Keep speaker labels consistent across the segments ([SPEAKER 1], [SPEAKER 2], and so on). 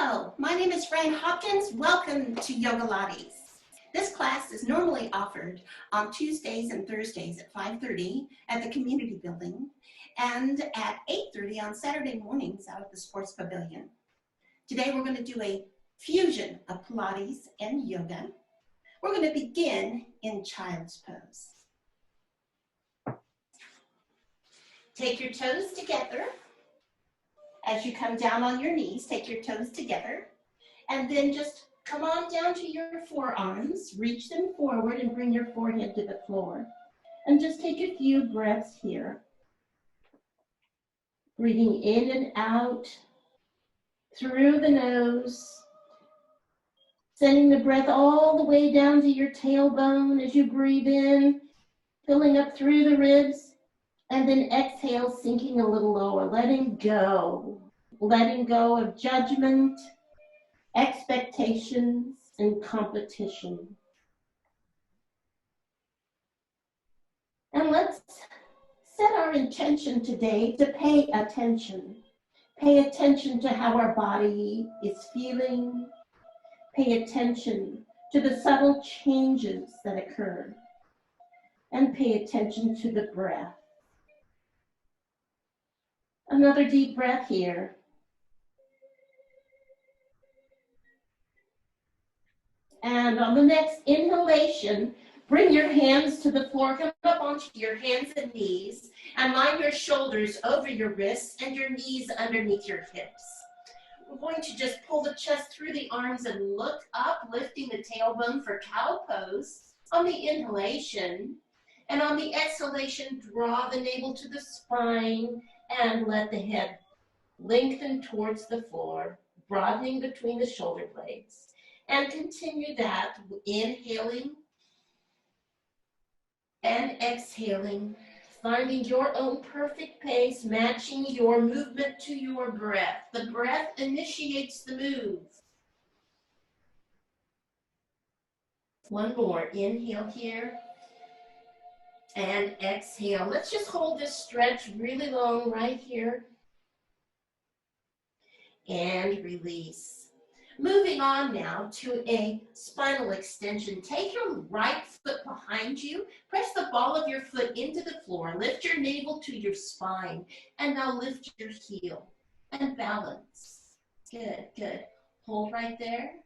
[SPEAKER 1] Hello, my name is Fran Hopkins. Welcome to Yogilates. This class is normally offered on Tuesdays and Thursdays at 5:30 at the community building and at 8:30 on Saturday mornings out at the sports pavilion. Today we're going to do a fusion of Pilates and yoga. We're going to begin in child's pose. Take your toes together. As you come down on your knees, take your toes together, and then just come on down to your forearms, reach them forward and bring your forehead to the floor. And just take a few breaths here. Breathing in and out through the nose, sending the breath all the way down to your tailbone as you breathe in, filling up through the ribs. And then exhale, sinking a little lower, letting go of judgment, expectations, and competition. And let's set our intention today to pay attention. Pay attention to how our body is feeling. Pay attention to the subtle changes that occur. And pay attention to the breath. Another deep breath here. And on the next inhalation, bring your hands to the floor. Come up onto your hands and knees and line your shoulders over your wrists and your knees underneath your hips. We're going to just pull the chest through the arms and look up, lifting the tailbone for cow pose on the inhalation. And on the exhalation, draw the navel to the spine and let the head lengthen towards the floor, broadening between the shoulder blades. And continue that, inhaling and exhaling, finding your own perfect pace, matching your movement to your breath. The breath initiates the move. One more, inhale here. And exhale. Let's just hold this stretch really long right here. And release. Moving on now to a spinal extension. Take your right foot behind you. Press the ball of your foot into the floor. Lift your navel to your spine. And now lift your heel. And balance. Good, good. Hold right there.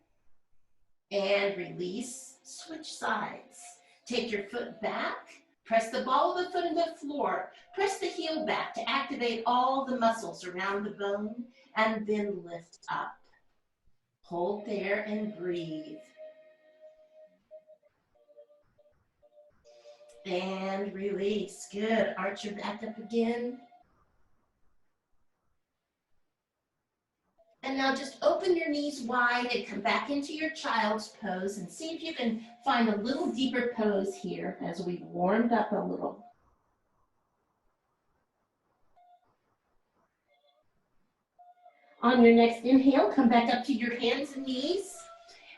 [SPEAKER 1] And release. Switch sides. Take your foot back. Press the ball of the foot into the floor. Press the heel back to activate all the muscles around the bone, and then lift up. Hold there and breathe. And release. Good. Arch your back up again. And now just open your knees wide and come back into your child's pose and see if you can find a little deeper pose here as we've warmed up a little. On your next inhale, come back up to your hands and knees,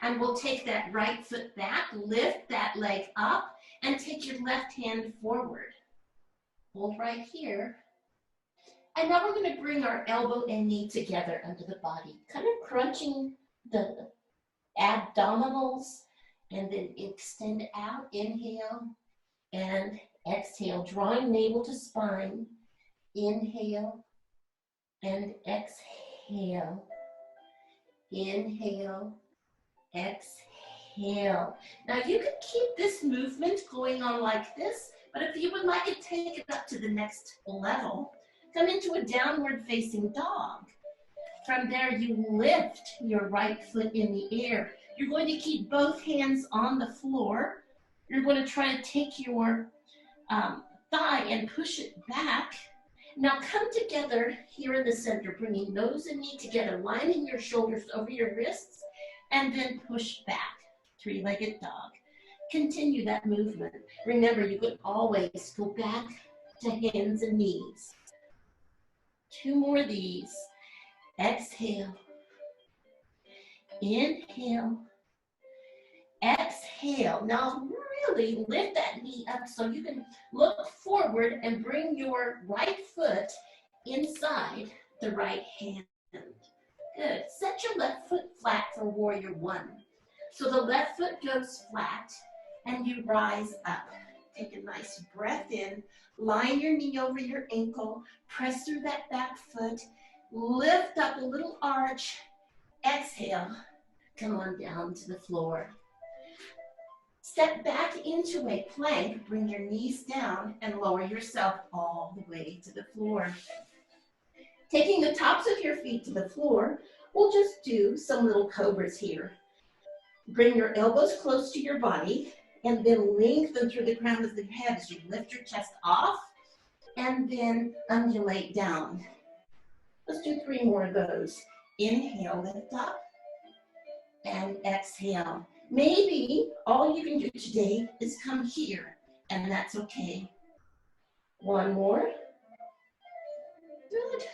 [SPEAKER 1] and we'll take that right foot back, lift that leg up, and take your left hand forward. Hold right here. And now we're going to bring our elbow and knee together under the body, kind of crunching the abdominals, and then extend out, inhale, and exhale, drawing navel to spine, inhale, and exhale, inhale, exhale. Now you can keep this movement going on like this, but if you would like to take it up to the next level, come into a downward facing dog. From there, you lift your right foot in the air. You're going to keep both hands on the floor. You're going to try to take your thigh and push it back. Now come together here in the center, bringing nose and knee together, lining your shoulders over your wrists, and then push back, three-legged dog. Continue that movement. Remember, you can always go back to hands and knees. Two more of these. Exhale. Inhale. Exhale. Now really lift that knee up so you can look forward and bring your right foot inside the right hand. Good. Set your left foot flat for warrior one. So the left foot goes flat and you rise up. Take a nice breath in. Line your knee over your ankle. Press through that back foot. Lift up a little arch. Exhale. Come on down to the floor. Step back into a plank. Bring your knees down and lower yourself all the way to the floor. Taking the tops of your feet to the floor, we'll just do some little cobras here. Bring your elbows close to your body and then lengthen through the crown of the head as you lift your chest off and then undulate down. Let's do 3 more of those. Inhale, lift up, and exhale. Maybe all you can do today is come here, and that's okay. 1 more. Good.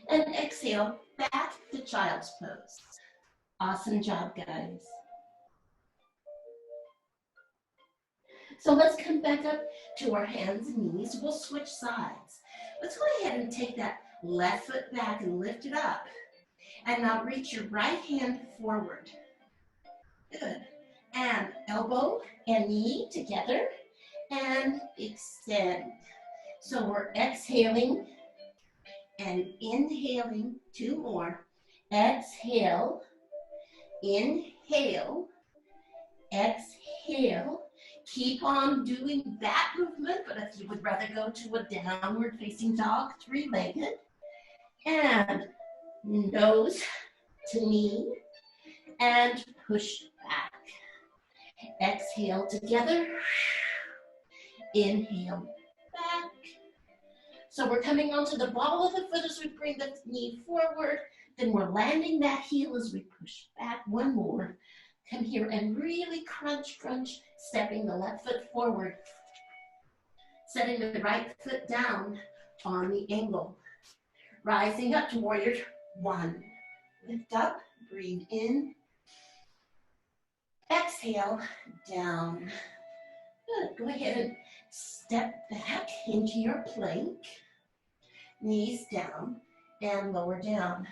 [SPEAKER 1] And exhale, back to child's pose. Awesome job, guys. So let's come back up to our hands and knees. We'll switch sides. Let's go ahead and take that left foot back and lift it up. And now reach your right hand forward. Good. And elbow and knee together and extend. So we're exhaling and inhaling. 2 more. Exhale, inhale, exhale. Keep on doing that movement, but if you would rather go to a downward facing dog, 3-legged, and nose to knee, and push back. Exhale together, inhale back. So we're coming onto the ball of the foot as we bring the knee forward, then we're landing that heel as we push back. 1 more. Come here and really crunch, crunch, stepping the left foot forward, setting the right foot down on the angle, rising up to warrior 1. Lift up, breathe in, exhale, down. Good, go ahead and step back into your plank, knees down and lower down.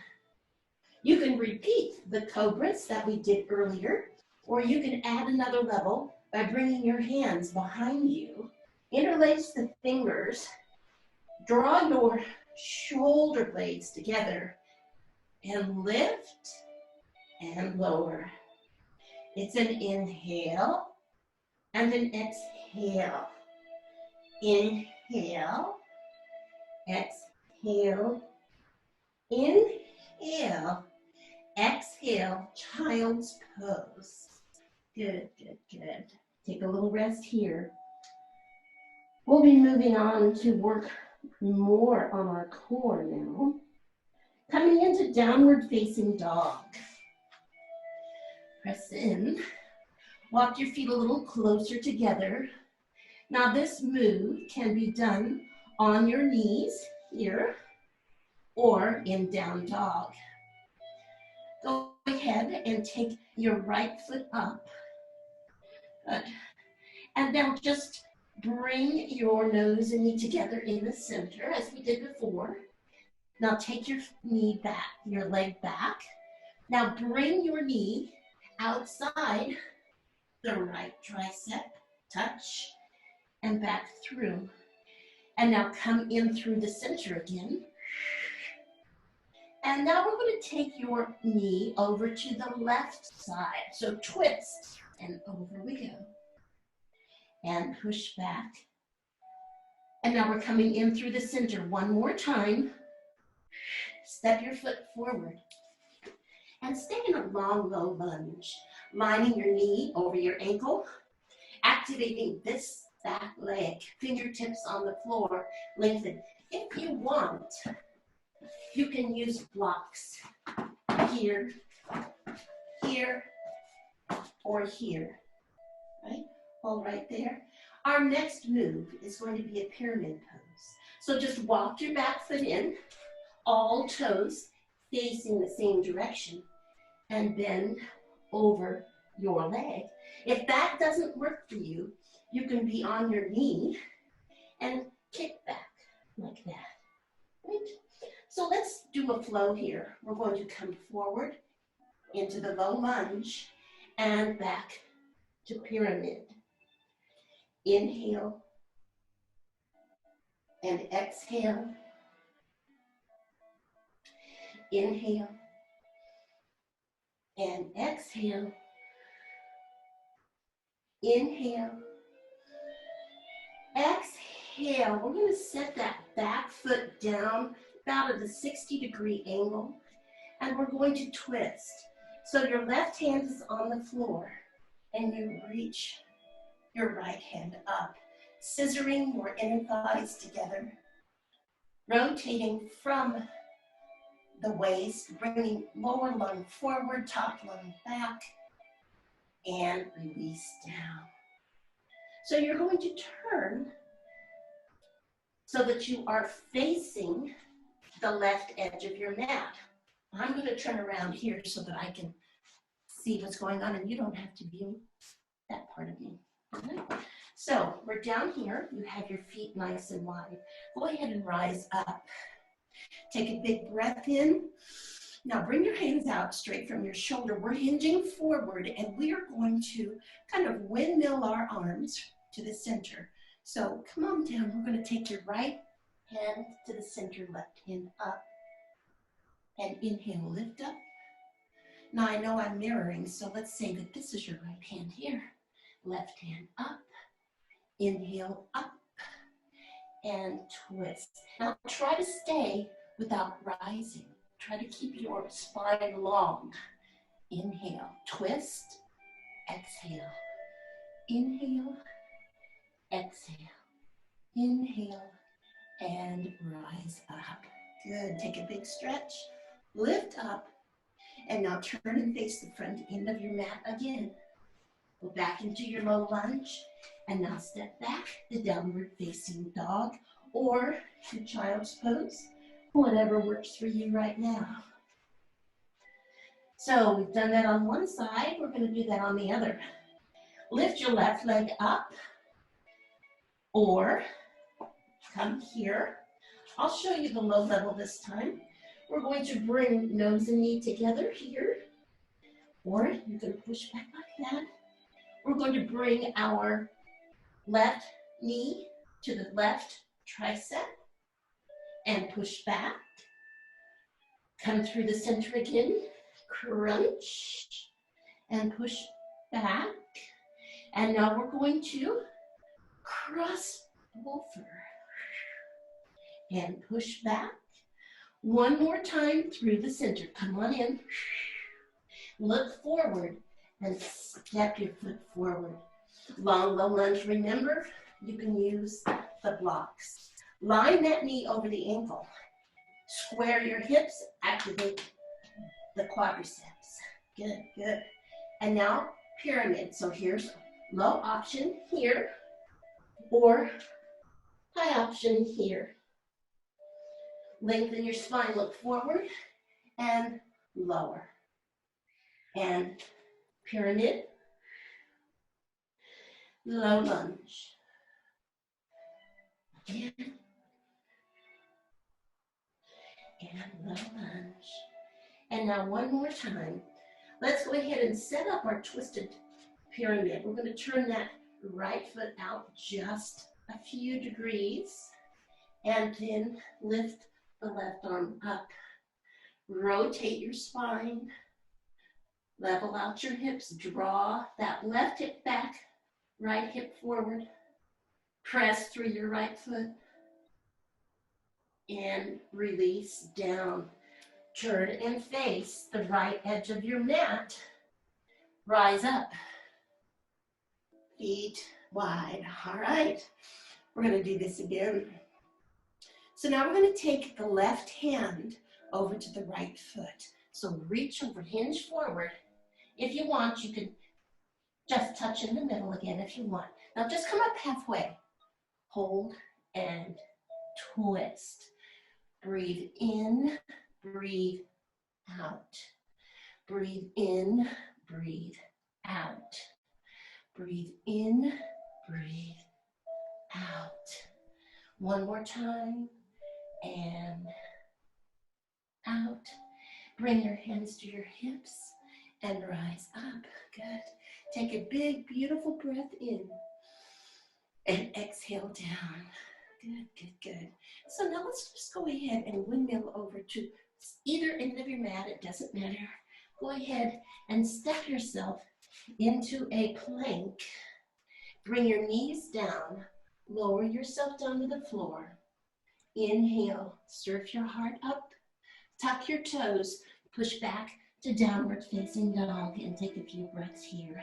[SPEAKER 1] You can repeat the cobras that we did earlier, or you can add another level by bringing your hands behind you, interlace the fingers, draw your shoulder blades together, and lift and lower. It's an inhale and an exhale. Inhale, exhale, inhale, exhale, child's pose. Good, good, good. Take a little rest here. We'll be moving on to work more on our core now. Coming into downward facing dog. Press in. Walk your feet a little closer together. Now this move can be done on your knees here or in down dog. Go ahead and take your right foot up. Good. And now just bring your nose and knee together in the center as we did before. Now take your knee back, your leg back. Now bring your knee outside the right tricep, touch, and back through. And now come in through the center again. And now we're going to take your knee over to the left side. So twist, and over we go. And push back. And now we're coming in through the center 1 more time. Step your foot forward. And stay in a long, low lunge. Lining your knee over your ankle. Activating this back leg. Fingertips on the floor. Lengthen. If you want, you can use blocks here, here, or here, right? All right there. Our next move is going to be a pyramid pose. So just walk your back foot in, all toes facing the same direction, and bend over your leg. If that doesn't work for you, you can be on your knee and kick back like that, right? So let's do a flow here. We're going to come forward into the low lunge and back to pyramid. Inhale and exhale. Inhale and exhale. Inhale. Exhale. We're going to set that back foot down about at a 60-degree angle, and we're going to twist. So your left hand is on the floor, and you reach your right hand up, scissoring your inner thighs together, rotating from the waist, bringing lower lung forward, top lung back, and release down. So you're going to turn so that you are facing the left edge of your mat. I'm going to turn around here so that I can see what's going on, and you don't have to view that part of me. Okay? So we're down here. You have your feet nice and wide. Go ahead and rise up. Take a big breath in. Now bring your hands out straight from your shoulder. We're hinging forward, and we are going to kind of windmill our arms to the center. So come on down. We're going to take your right hand to the center, left hand up. And inhale, lift up. Now I know I'm mirroring, so let's say that this is your right hand here. Left hand up. Inhale, up. And twist. Now try to stay without rising. Try to keep your spine long. Inhale, twist, exhale. Inhale, exhale. Inhale, and rise up. Good. Take a big stretch. Lift up. And now turn and face the front end of your mat again. Go back into your low lunge. And now step back, the downward facing dog or to child's pose, whatever works for you right now. So we've done that on one side. We're going to do that on the other. Lift your left leg up or come here. I'll show you the low level this time. We're going to bring nose and knee together here, or you can push back like that. We're going to bring our left knee to the left tricep and push back. Come through the center again, crunch and push back. And now we're going to cross over and push back. One more time through the center. Come on in. Look forward and step your foot forward. Long, low lunge. Remember, you can use the blocks. Line that knee over the ankle. Square your hips. Activate the quadriceps. Good, good. And now pyramid. So here's low option here or high option here. Lengthen your spine, look forward and lower. And pyramid, low lunge. Again. And low lunge. And now one more time. Let's go ahead and set up our twisted pyramid. We're going to turn that right foot out just a few degrees and then lift the left arm up. Rotate your spine. Level out your hips. Draw that left hip back, right hip forward. Press through your right foot. And release down. Turn and face the right edge of your mat. Rise up. Feet wide. All right. We're going to do this again. So now we're going to take the left hand over to the right foot. So reach over, hinge forward. If you want, you can just touch in the middle again if you want. Now just come up halfway. Hold and twist. Breathe in, breathe out. Breathe in, breathe out. Breathe in, breathe out. One more time. And out. Bring your hands to your hips and rise up. Good. Take a big, beautiful breath in and exhale down. Good, good, good. So now let's just go ahead and windmill over to either end of your mat. It doesn't matter. Go ahead and step yourself into a plank. Bring your knees down. Lower yourself down to the floor. Inhale, surf your heart up. Tuck your toes. Push back to downward facing dog and take a few breaths here.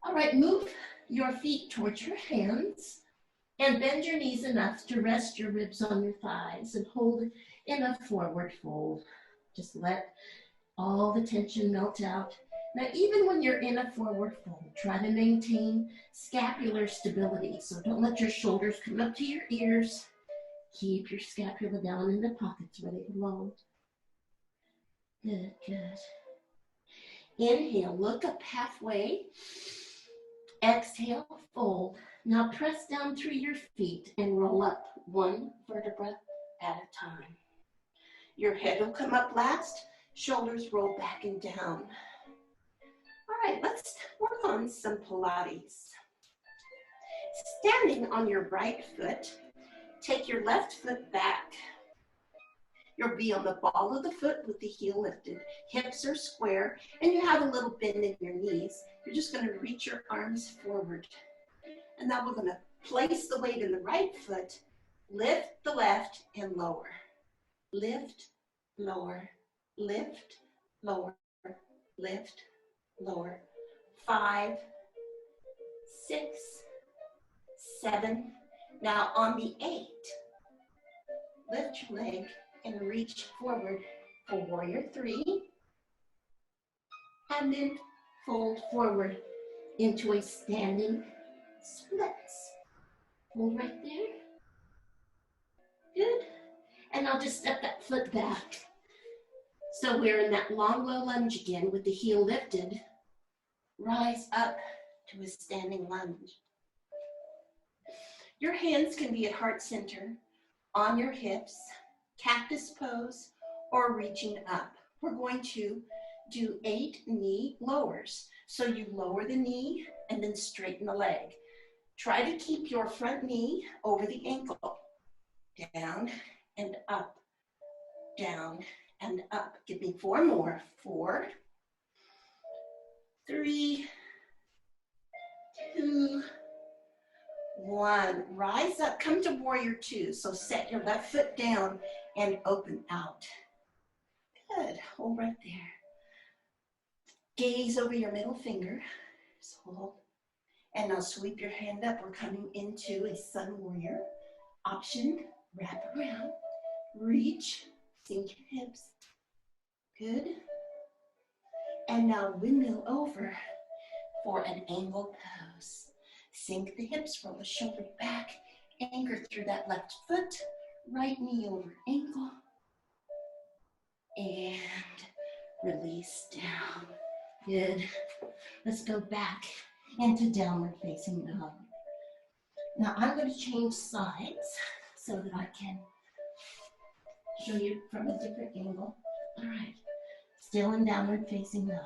[SPEAKER 1] All right, move your feet towards your hands and bend your knees enough to rest your ribs on your thighs and hold in a forward fold. Just let all the tension melt out. Now, even when you're in a forward fold, try to maintain scapular stability. So don't let your shoulders come up to your ears. Keep your scapula down in the pockets where they belong. Good, good. Inhale, look up halfway. Exhale, fold. Now press down through your feet and roll up one vertebra at a time. Your head will come up last, shoulders roll back and down. All right, let's work on some Pilates. Standing on your right foot, take your left foot back. You'll be on the ball of the foot with the heel lifted. Hips are square, and you have a little bend in your knees. You're just going to reach your arms forward. And now we're going to place the weight in the right foot, lift the left, and lower. Lift, lower, lift, lower, lift, lower. 5, 6, 7. Now on the 8, lift your leg and reach forward for warrior 3. And then fold forward into a standing splits. Hold right there. Good. And I'll just step that foot back. So we're in that long, low lunge again with the heel lifted. Rise up to a standing lunge. Your hands can be at heart center, on your hips, cactus pose, or reaching up. We're going to do 8 knee lowers. So you lower the knee and then straighten the leg. Try to keep your front knee over the ankle. Down and up, down and up. Give me 4 more. 4, 3, 2, 1. Rise up, come to warrior 2. So set your left foot down and open out. Good, hold right there. Gaze over your middle finger. Just hold. And now sweep your hand up. We're coming into a sun warrior. Option, wrap around, reach, sink your hips. Good. And now windmill over for an angled pose. Sink the hips, roll the shoulder back, anchor through that left foot, right knee over ankle, and release down. Good. Let's go back into downward facing dog. Now I'm going to change sides so that I can show you from a different angle. All right, still in downward facing dog.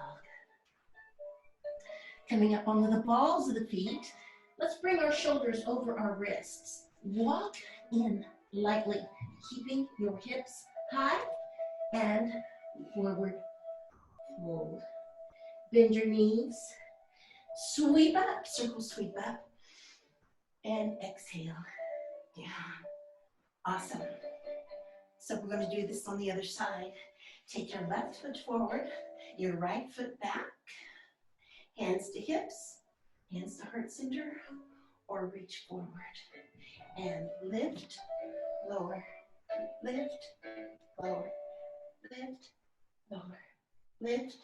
[SPEAKER 1] Coming up onto the balls of the feet, let's bring our shoulders over our wrists. Walk in lightly, keeping your hips high and forward fold. Bend your knees, sweep up, circle sweep up, and exhale down. Awesome. So we're going to do this on the other side. Take your left foot forward, your right foot back, hands to hips, hands to heart center, or reach forward. And lift, lower, lift, lower, lift, lower, lift,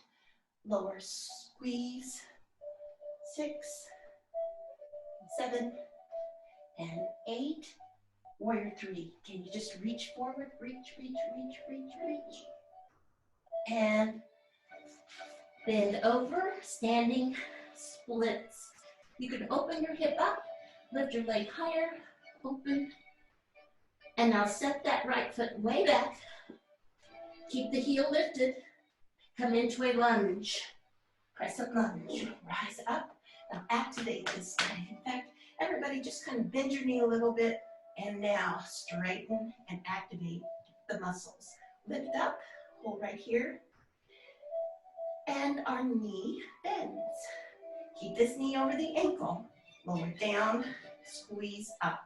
[SPEAKER 1] lower. Squeeze. 6, 7, and 8. Warrior 3. Can you just reach forward? Reach, reach, reach, reach, reach. And bend over, standing splits. You can open your hip up, lift your leg higher, open, And now set that right foot way back. Keep the heel lifted. Come into a lunge. Press up lunge. Rise up. Now activate this side. In fact, everybody just kind of bend your knee a little bit. And now straighten and activate the muscles. Lift up. Hold right here. And our knee bends. Keep this knee over the ankle. Lower down. Squeeze up.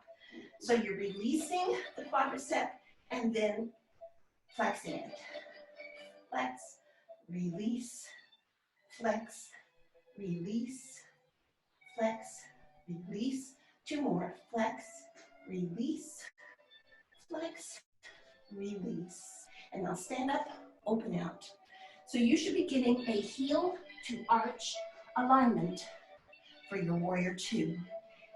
[SPEAKER 1] So you're releasing the quadricep and then flexing it. Flex, release, flex, release, flex, release. 2 more. Flex, release, flex, release. And now stand up, open out. So you should be getting a heel to arch alignment for your warrior 2.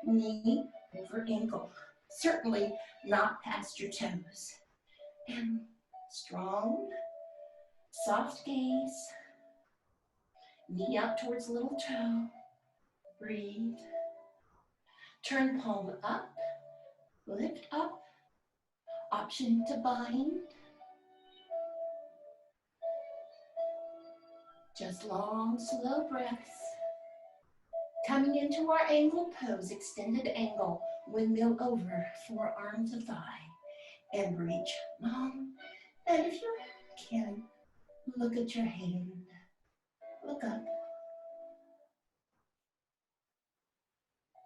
[SPEAKER 1] Knee over ankle. Certainly not past your toes. And strong, soft gaze. Knee out towards little toe. Breathe. Turn palm up. Lift up. Option to bind. Just long, slow breaths. Coming into our angle pose, extended angle, windmill over, forearm to thigh, and reach long. And if you can, look at your hand. Look up.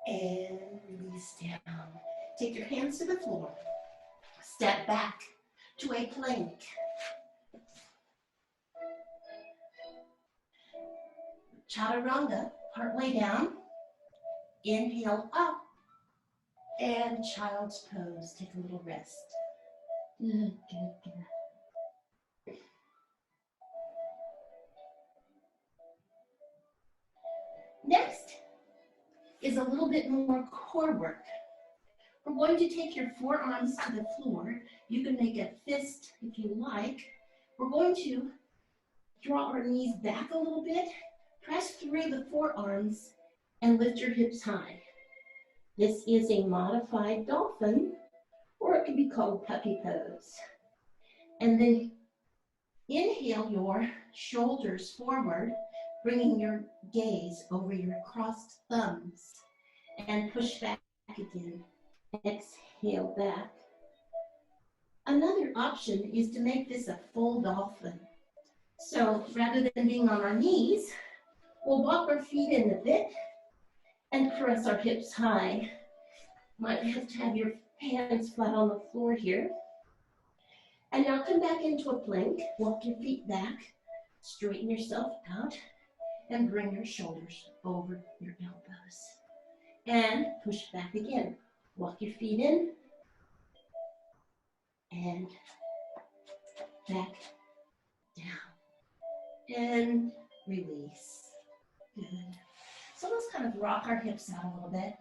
[SPEAKER 1] And release down. Take your hands to the floor. Step back to a plank. Chaturanga, partway down. Inhale up. And child's pose. Take a little rest. Good, good, good. Next is a little bit more core work. We're going to take your forearms to the floor. You can make a fist if you like. We're going to draw our knees back a little bit, press through the forearms, and lift your hips high. This is a modified dolphin, or it could be called puppy pose. And then inhale your shoulders forward, bringing your gaze over your crossed thumbs, and push back again. Exhale back. Another option is to make this a full dolphin. So rather than being on our knees, we'll walk our feet in a bit and press our hips high. Might have to have your hands flat on the floor here. And now come back into a plank. Walk your feet back, straighten yourself out, and bring your shoulders over your elbows. And push back again. Walk your feet in, and back, down, and release. Good. So let's kind of rock our hips out a little bit.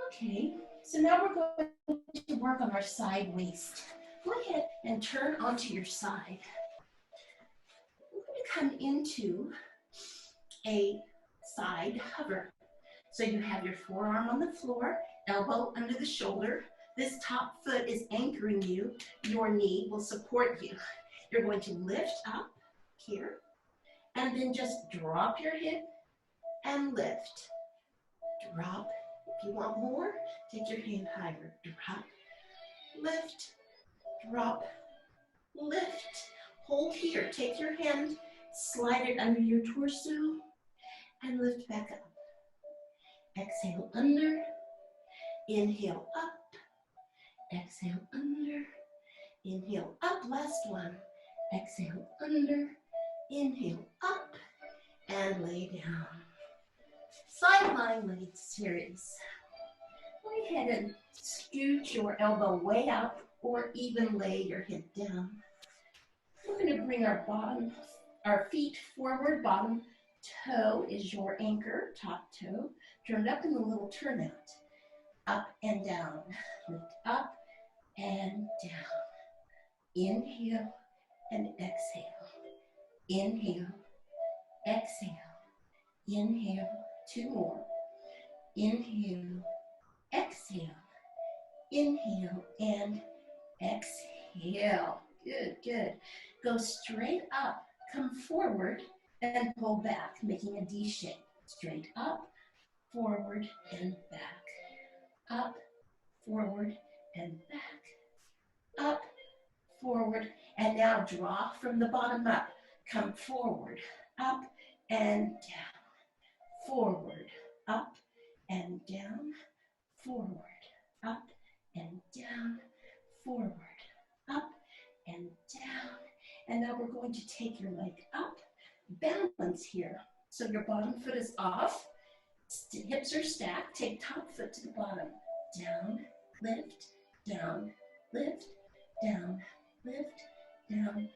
[SPEAKER 1] Okay, so now we're going to work on our side waist. Go ahead and turn onto your side. We're going to come into a side hover. So you have your forearm on the floor, elbow under the shoulder. This top foot is anchoring you. Your knee will support you. You're going to lift up here, and then just drop your hip and lift. Drop. If you want more, take your hand higher. Drop, lift, drop, lift. Hold here. Take your hand, slide it under your torso, and lift back up. Exhale under, inhale up, exhale under, inhale up, last one. Exhale under, inhale up, and lay down. Side lying leg series. Go ahead and scoot your elbow way out or even lay your hip down. We're going to bring our feet forward. Bottom toe is your anchor, top toe. Turned up in a little turnout. Up and down. Lift up and down. Inhale and exhale. Inhale, exhale, inhale. 2 more. Inhale, exhale, inhale, and exhale. Good, good. Go straight up, come forward, and pull back, making a D shape. Straight up, forward, and back. Up, forward, and back. Up, forward, and now draw from the bottom up. Come forward, up, and down. Forward, up, and down. Forward, up, and down. Forward, up, and down. And now we're going to take your leg up, balance here. So your bottom foot is off, hips are stacked, take top foot to the bottom. Down, lift, down, lift, down, lift, down,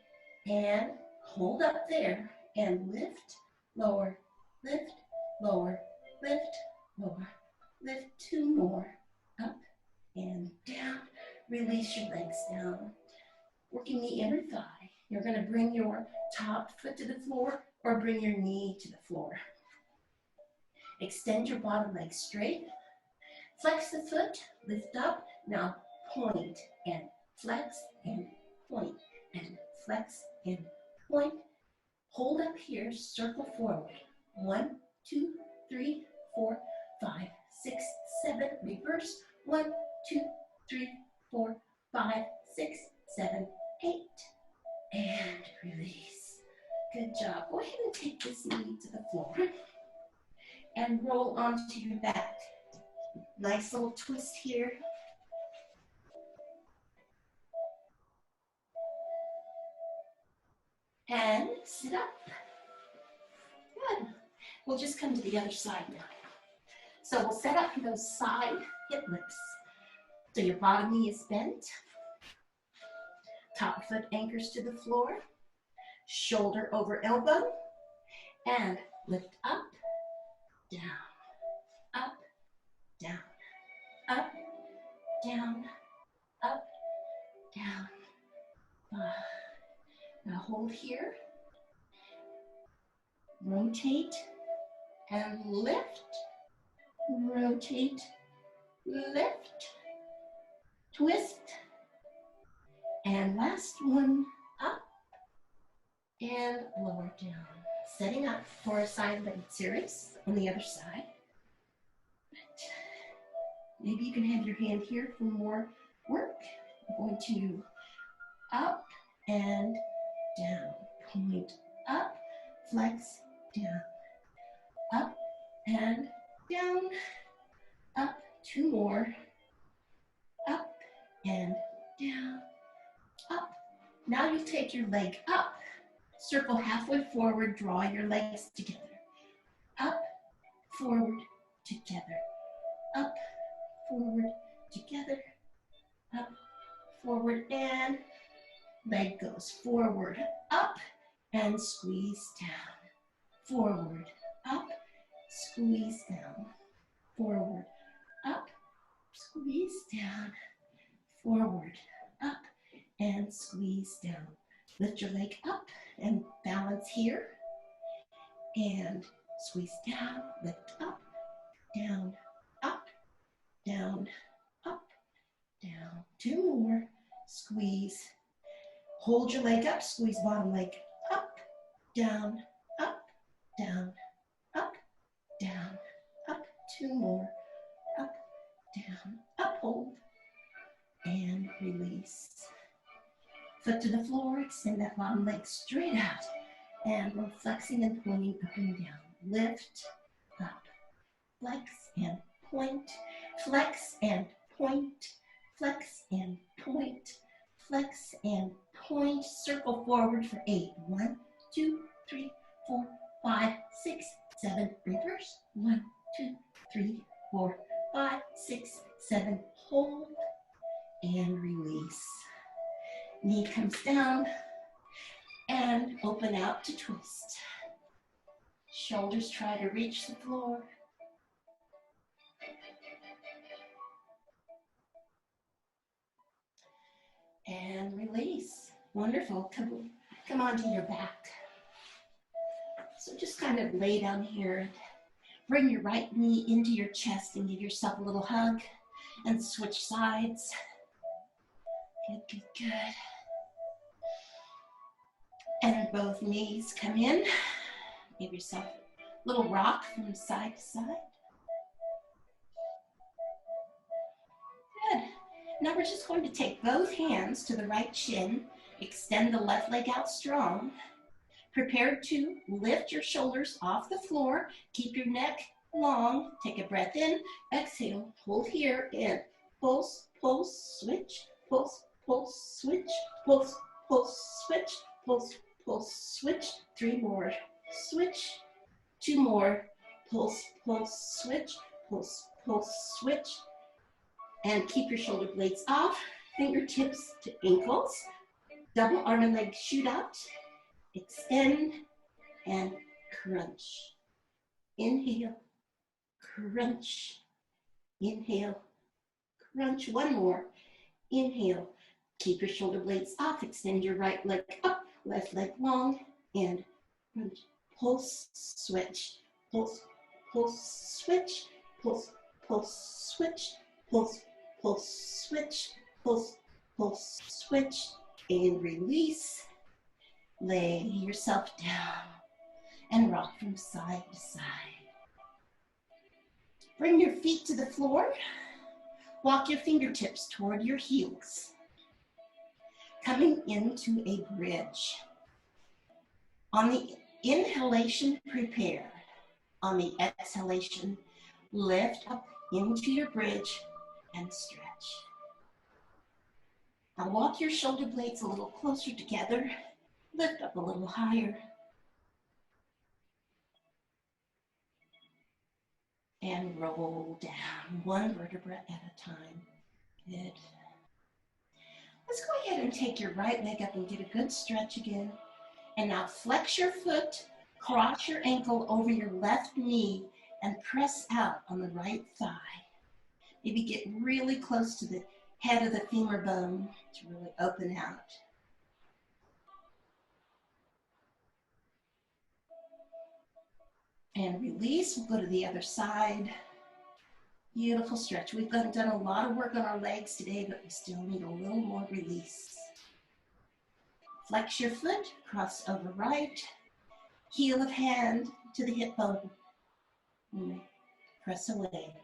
[SPEAKER 1] and hold up there, and lift, lower, lift, lower, lift, lower, lift, two more, up and down. Release your legs down. Working the inner thigh. You're going to bring your top foot to the floor or bring your knee to the floor. Extend your bottom leg straight. Flex the foot, lift up. Now point and flex and point and flex and point. Hold up here, circle forward. 1, 2, 3, 4, 5, 6, 7. Reverse. 1, 2, 3, 4, 5, 6, 7, 8. And release. Good job. Go ahead and take this knee to the floor and roll onto your back. Nice little twist here. And sit up. Good. We'll just come to the other side now. So we'll set up those side hip lifts. So your bottom knee is bent. Top foot anchors to the floor. Shoulder over elbow. And lift up, down, up, down, up, down, up, down. Now hold here. Rotate and lift. Rotate, lift, twist. And last one, up and lower down. Setting up for a side leg series on the other side. Maybe you can have your hand here for more work. I'm going to up and down. Point up, flex, down. Up and down. Up, two more. Up and down. Up. Now you take your leg up. Circle halfway forward, draw your legs together. Up, forward, together. Up, forward, together. Up, forward, and leg goes forward, up, and squeeze down. Forward, up, squeeze down. Forward, up, squeeze down. Forward, up, and squeeze down. Lift your leg up and balance here. And squeeze down, lift up, down, up, down, up, down. Two more. Squeeze. Hold your leg up, squeeze bottom leg up, down, up, down, up, down, up. Two more. Up, down, up, hold, and release. Foot to the floor, extend that bottom leg straight out. And we're flexing and pointing up and down. Lift, up, flex and point, flex and point, flex and point, flex and point. Circle forward for 8. 1, 2, 3, 4, 5, 6, 7. Reverse. 1, 2, 3, 4, 5, 6, 7. Hold and release. Knee comes down and open out to twist. Shoulders try to reach the floor. And release. Wonderful. Come onto your back. So just kind of lay down here and Bring your right knee into your chest and give yourself a little hug and switch sides. Good, good, good. And both knees come in. Give yourself a little rock from side to side. Good. Now we're just going to take both hands to the right shin. Extend the left leg out strong. Prepare to lift your shoulders off the floor. Keep your neck long. Take a breath in. Exhale. Hold here and pulse, pulse, switch, pulse, pulse, switch, pulse, pulse, switch, pulse, pulse, switch. 3 more. Switch. 2 more. Pulse, pulse, switch, pulse, pulse, switch. And keep your shoulder blades off. Fingertips to ankles. Double arm and leg shoot out. Extend and crunch. Inhale, crunch. Inhale, crunch. 1 more. Inhale. Keep your shoulder blades off. Extend your right leg up, left leg long, and crunch. Pulse, switch. Pulse, pulse, switch. Pulse, pulse, switch. Pulse, pulse, switch. Pulse, pulse, switch. And release. Lay yourself down and rock from side to side. Bring your feet to the floor. Walk your fingertips toward your heels. Coming into a bridge. On the inhalation, prepare. On the exhalation, lift up into your bridge and stretch. Now walk your shoulder blades a little closer together. Lift up a little higher. And roll down 1 vertebra at a time. Good. Let's go ahead and take your right leg up and get a good stretch again. And now flex your foot, cross your ankle over your left knee, and press out on the right thigh. Maybe get really close to the head of the femur bone to really open out. And release. We'll go to the other side. Beautiful stretch. We've done a lot of work on our legs today, but we still need a little more release. Flex your foot, cross over right, heel of hand to the hip bone. And press away.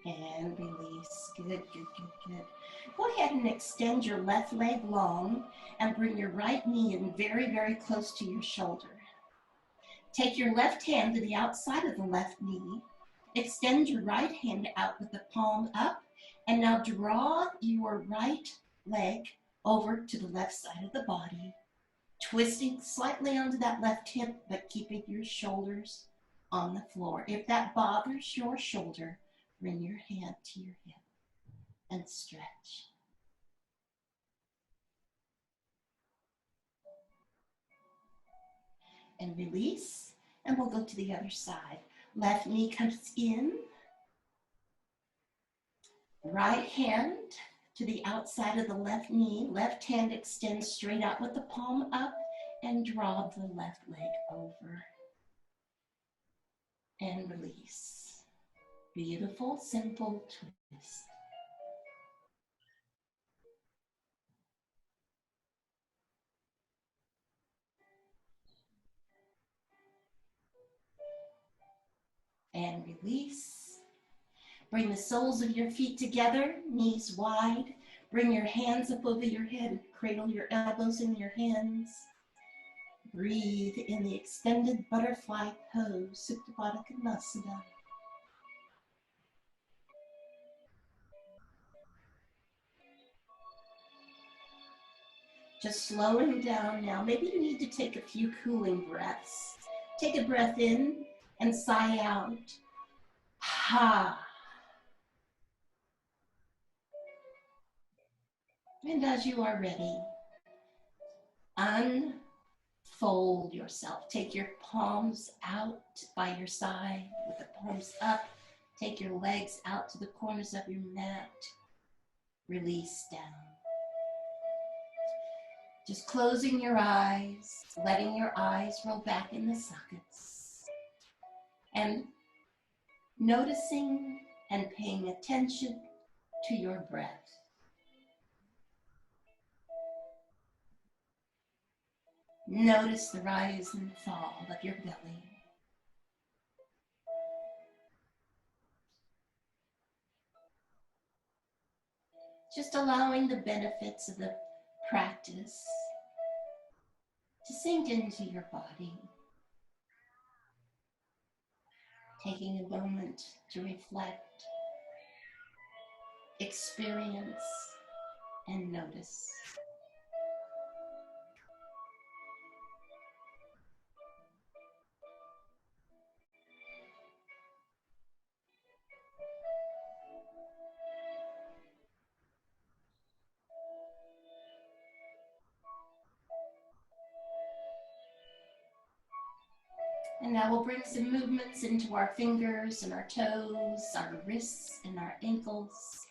[SPEAKER 1] And release. Good, good, good, good. Go ahead and extend your left leg long and bring your right knee in very, very close to your shoulder. Take your left hand to the outside of the left knee. Extend your right hand out with the palm up. And now draw your right leg over to the left side of the body. Twisting slightly onto that left hip, but keeping your shoulders on the floor. If that bothers your shoulder, bring your hand to your hip and stretch. And release, and we'll go to the other side. Left knee comes in. Right hand to the outside of the left knee. Left hand extends straight out with the palm up and draw the left leg over. And release. Beautiful, simple twist. And release. Bring the soles of your feet together, knees wide. Bring your hands up over your head. Cradle your elbows in your hands. Breathe in the extended butterfly pose, Supta Baddha Konasana. Just slowing down now. Maybe you need to take a few cooling breaths. Take a breath in and sigh out. Ha. And as you are ready, unfold yourself. Take your palms out by your side with the palms up. Take your legs out to the corners of your mat. Release down. Just closing your eyes, letting your eyes roll back in the sockets, and noticing and paying attention to your breath. Notice the rise and fall of your belly. Just allowing the benefits of the practice to sink into your body. Taking a moment to reflect, experience, and notice. And now we'll bring some movements into our fingers and our toes, our wrists and our ankles.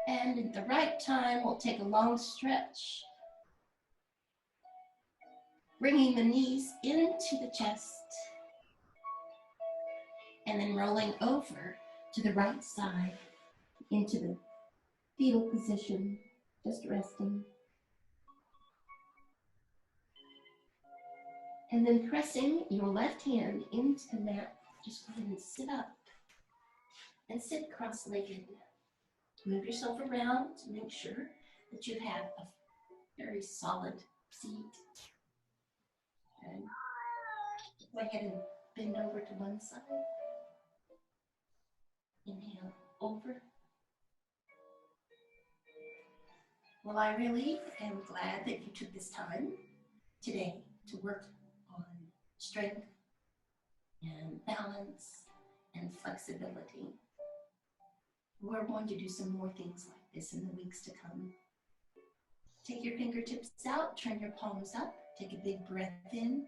[SPEAKER 1] And at the right time, we'll take a long stretch, bringing the knees into the chest, and then rolling over to the right side into the fetal position, just resting. And then pressing your left hand into the mat, just go ahead and sit up and sit cross-legged. Move yourself around to make sure that you have a very solid seat. And go ahead and bend over to one side. Inhale over. Well, I really am glad that you took this time today to work on strength and balance and flexibility. We're going to do some more things like this in the weeks to come. Take your fingertips out, turn your palms up, take a big breath in.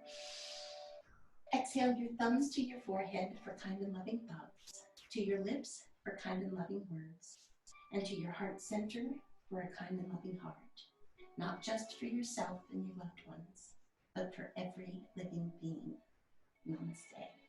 [SPEAKER 1] Exhale your thumbs to your forehead for kind and loving thoughts, to your lips for kind and loving words, and to your heart center for a kind and loving heart, not just for yourself and your loved ones, but for every living being. Namaste.